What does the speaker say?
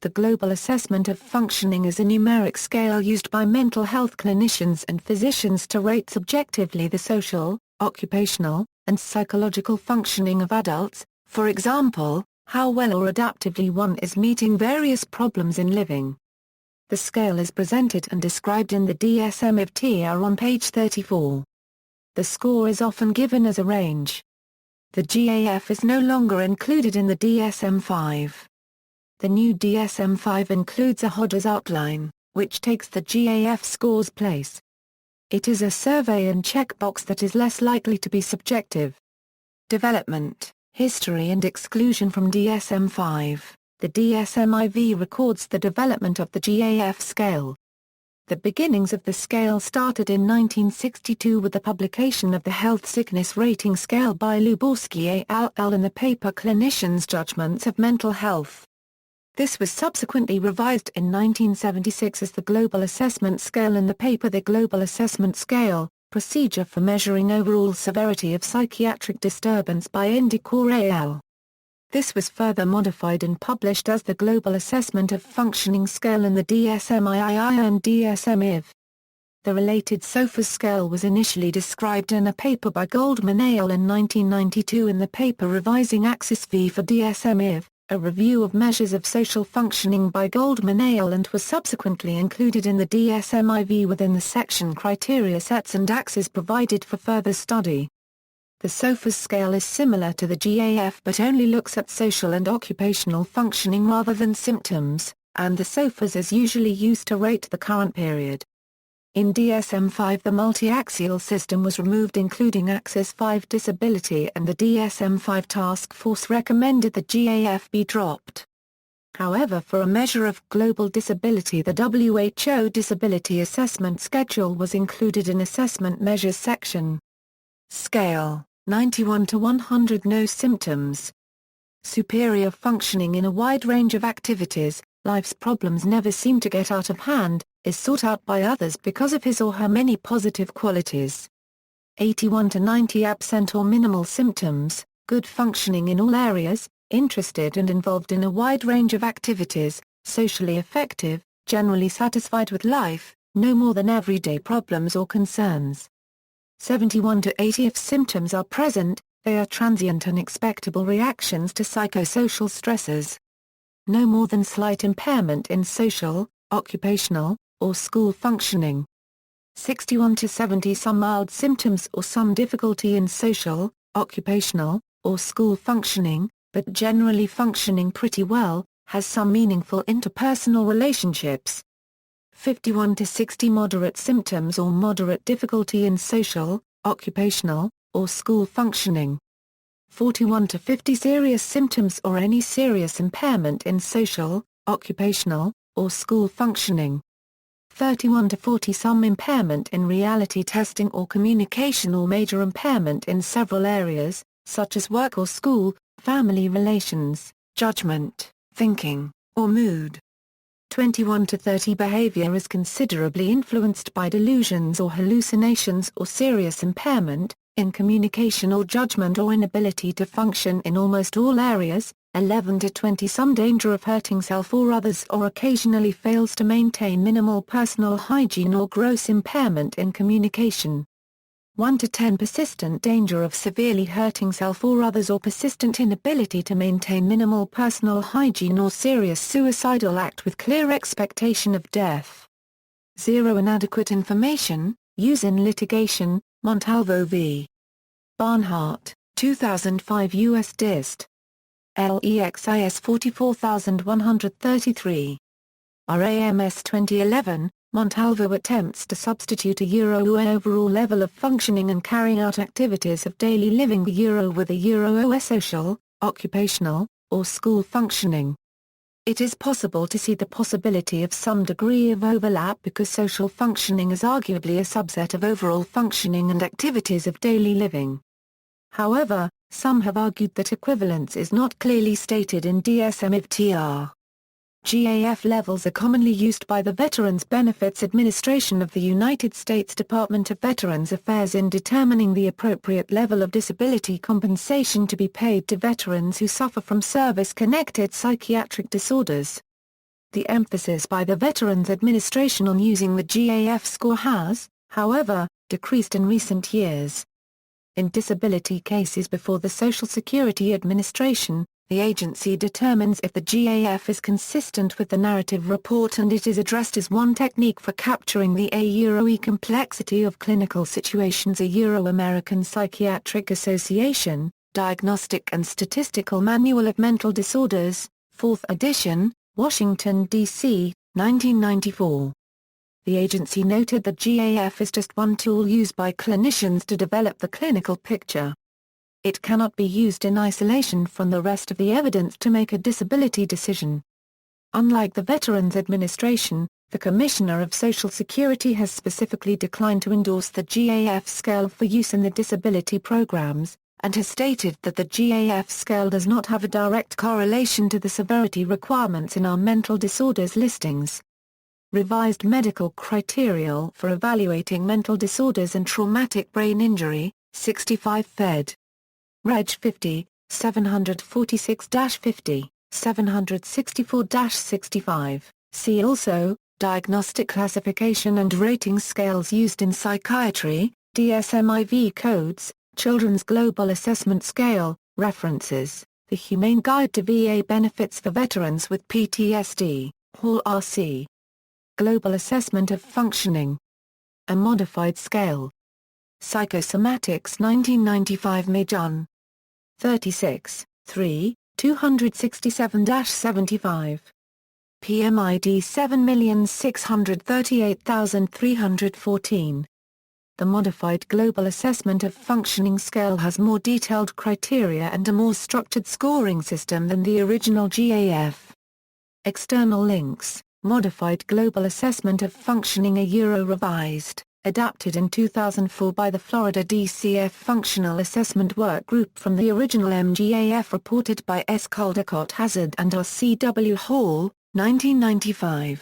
The Global Assessment of Functioning is a numeric scale used by mental health clinicians and physicians to rate subjectively the social, occupational, and psychological functioning of adults, for example, how well or adaptively one is meeting various problems in living. The scale is presented and described in the DSM-IV-TR on page 34. The score is often given as a range. The GAF is no longer included in the DSM-5. The new DSM-5 includes a WHODAS outline, which takes the GAF score's place. It is a survey and checkbox that is less likely to be subjective. Development, history and exclusion from DSM-5. The DSM-IV records the development of the GAF scale. The beginnings of the scale started in 1962 with the publication of the Health Sickness Rating Scale by Luborsky et al. In the paper Clinicians' Judgments of Mental Health. This was subsequently revised in 1976 as the Global Assessment Scale in the paper The Global Assessment Scale, Procedure for Measuring Overall Severity of Psychiatric Disturbance by Indicor et al. This was further modified and published as the Global Assessment of Functioning Scale in the DSM-III and DSM-IV. The related SOFA scale was initially described in a paper by Goldman et al. In 1992 in the paper Revising Axis V for DSM-IV, a review of measures of social functioning by Goldman et al. And was subsequently included in the DSM-IV within the section Criteria Sets and Axes provided for further study. The SOFA scale is similar to the GAF but only looks at social and occupational functioning rather than symptoms, and the SOFAs is usually used to rate the current period. In DSM-5 the multi-axial system was removed including Axis 5 disability, and the DSM-5 task force recommended the GAF be dropped. However, for a measure of global disability the WHO Disability Assessment Schedule was included in Assessment Measures section. Scale, 91 to 100 no symptoms. Superior functioning in a wide range of activities, life's problems never seem to get out of hand, is sought out by others because of his or her many positive qualities. 81 to 90 absent or minimal symptoms, good functioning in all areas, interested and involved in a wide range of activities, socially effective, generally satisfied with life, no more than everyday problems or concerns. 71 to 80 if symptoms are present, they are transient and expectable reactions to psychosocial stressors. No more than slight impairment in social, occupational, or school functioning. 61 to 70 some mild symptoms or some difficulty in social, occupational, or school functioning, but generally functioning pretty well, has some meaningful interpersonal relationships. 51 to 60 moderate symptoms or moderate difficulty in social, occupational, or school functioning. 41 to 50 serious symptoms or any serious impairment in social, occupational, or school functioning. 31 to 40 some impairment in reality testing or communication or major impairment in several areas, such as work or school, family relations, judgment, thinking, or mood. 21 to 30 behavior is considerably influenced by delusions or hallucinations or serious impairment, in communication or judgment or inability to function in almost all areas. 11 to 20 some danger of hurting self or others or occasionally fails to maintain minimal personal hygiene or gross impairment in communication. 1 to 10 persistent danger of severely hurting self or others or persistent inability to maintain minimal personal hygiene or serious suicidal act with clear expectation of death. 0 inadequate information, use in litigation, Montalvo v. Barnhart, 2005 U.S. Dist. LEXIS 44133. RAMS 2011, Montalvo attempts to substitute a Euro overall level of functioning and carrying out activities of daily living the Euro with a Euro social, occupational, or school functioning. It is possible to see the possibility of some degree of overlap because social functioning is arguably a subset of overall functioning and activities of daily living. However, some have argued that equivalence is not clearly stated in DSM-IV-TR. GAF levels are commonly used by the Veterans Benefits Administration of the United States Department of Veterans Affairs in determining the appropriate level of disability compensation to be paid to veterans who suffer from service-connected psychiatric disorders. The emphasis by the Veterans Administration on using the GAF score has, however, decreased in recent years. In disability cases before the Social Security Administration, the agency determines if the GAF is consistent with the narrative report, and it is addressed as one technique for capturing the AEE complexity of clinical situations. A Euro-American Psychiatric Association, Diagnostic and Statistical Manual of Mental Disorders, 4th edition, Washington, D.C., 1994. The agency noted that GAF is just one tool used by clinicians to develop the clinical picture. It cannot be used in isolation from the rest of the evidence to make a disability decision. Unlike the Veterans Administration, the Commissioner of Social Security has specifically declined to endorse the GAF scale for use in the disability programs, and has stated that the GAF scale does not have a direct correlation to the severity requirements in our mental disorders listings. Revised medical criteria for evaluating mental disorders and traumatic brain injury, 65 Fed. Reg 50, 746-50, 764-65. See also, Diagnostic Classification and Rating Scales used in Psychiatry, DSM-IV codes, Children's Global Assessment Scale, References, The Humane Guide to VA Benefits for Veterans with PTSD, Hall RC. Global Assessment of Functioning. A Modified Scale. Psychosomatics 1995 Majon. 36, 3, 267-75. PMID 7,638,314. The Modified Global Assessment of Functioning Scale has more detailed criteria and a more structured scoring system than the original GAF. External links: Modified Global Assessment of Functioning, a Euro-revised, adapted in 2004 by the Florida DCF Functional Assessment Work Group from the original MGAF, reported by S. Caldecott Hazard and R. C. W. Hall, 1995.